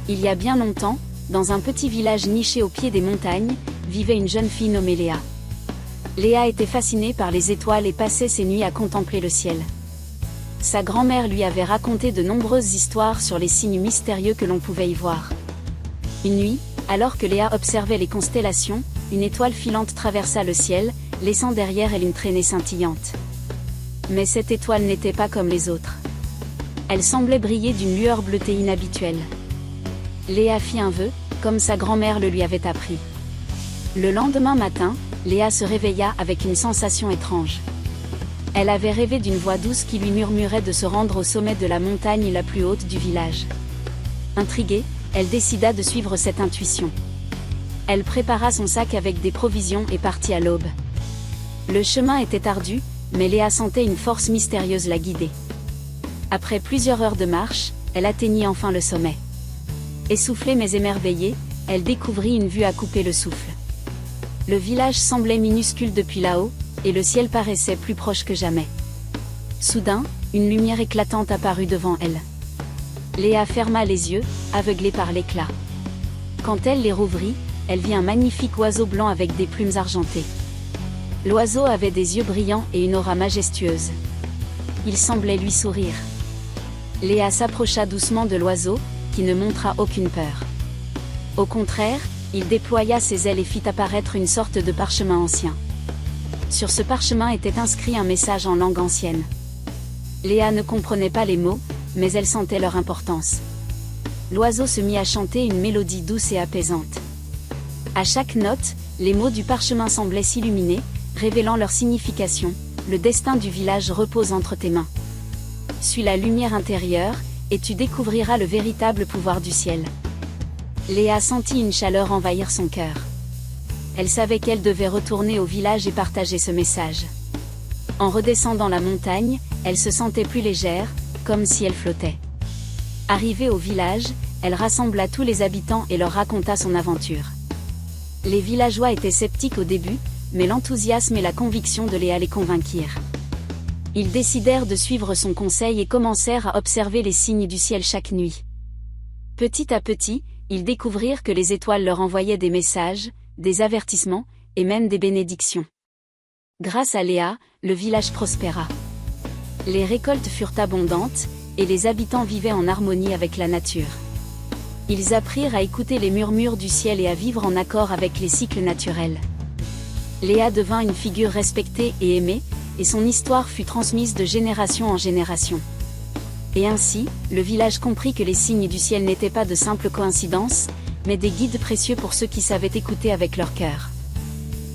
Il y a bien longtemps, dans un petit village niché au pied des montagnes, vivait une jeune fille nommée Léa. Léa était fascinée par les étoiles et passait ses nuits à contempler le ciel. Sa grand-mère lui avait raconté de nombreuses histoires sur les signes mystérieux que l'on pouvait y voir. Une nuit, alors que Léa observait les constellations, une étoile filante traversa le ciel, laissant derrière elle une traînée scintillante. Mais cette étoile n'était pas comme les autres. Elle semblait briller d'une lueur bleutée inhabituelle. Léa fit un vœu, comme sa grand-mère le lui avait appris. Le lendemain matin, Léa se réveilla avec une sensation étrange. Elle avait rêvé d'une voix douce qui lui murmurait de se rendre au sommet de la montagne la plus haute du village. Intriguée, elle décida de suivre cette intuition. Elle prépara son sac avec des provisions et partit à l'aube. Le chemin était ardu, mais Léa sentait une force mystérieuse la guider. Après plusieurs heures de marche, elle atteignit enfin le sommet. Essoufflée mais émerveillée, elle découvrit une vue à couper le souffle. Le village semblait minuscule depuis là-haut, et le ciel paraissait plus proche que jamais. Soudain, une lumière éclatante apparut devant elle. Léa ferma les yeux, aveuglée par l'éclat. Quand elle les rouvrit, elle vit un magnifique oiseau blanc avec des plumes argentées. L'oiseau avait des yeux brillants et une aura majestueuse. Il semblait lui sourire. Léa s'approcha doucement de l'oiseau, qui ne montra aucune peur. Au contraire, il déploya ses ailes et fit apparaître une sorte de parchemin ancien. Sur ce parchemin était inscrit un message en langue ancienne. Léa ne comprenait pas les mots, mais elle sentait leur importance. L'oiseau se mit à chanter une mélodie douce et apaisante. À chaque note, les mots du parchemin semblaient s'illuminer, révélant leur signification. Le destin du village repose entre tes mains. Suis la lumière intérieure, et tu découvriras le véritable pouvoir du ciel. Léa sentit une chaleur envahir son cœur. Elle savait qu'elle devait retourner au village et partager ce message. En redescendant la montagne, elle se sentait plus légère, comme si elle flottait. Arrivée au village, elle rassembla tous les habitants et leur raconta son aventure. Les villageois étaient sceptiques au début, mais l'enthousiasme et la conviction de Léa les convainquirent. Ils décidèrent de suivre son conseil et commencèrent à observer les signes du ciel chaque nuit. Petit à petit, ils découvrirent que les étoiles leur envoyaient des messages, des avertissements, et même des bénédictions. Grâce à Léa, le village prospéra. Les récoltes furent abondantes, et les habitants vivaient en harmonie avec la nature. Ils apprirent à écouter les murmures du ciel et à vivre en accord avec les cycles naturels. Léa devint une figure respectée et aimée, et son histoire fut transmise de génération en génération. Et ainsi, le village comprit que les signes du ciel n'étaient pas de simples coïncidences, mais des guides précieux pour ceux qui savaient écouter avec leur cœur.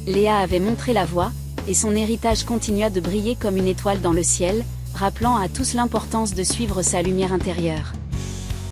Léa avait montré la voie, et son héritage continua de briller comme une étoile dans le ciel, rappelant à tous l'importance de suivre sa lumière intérieure.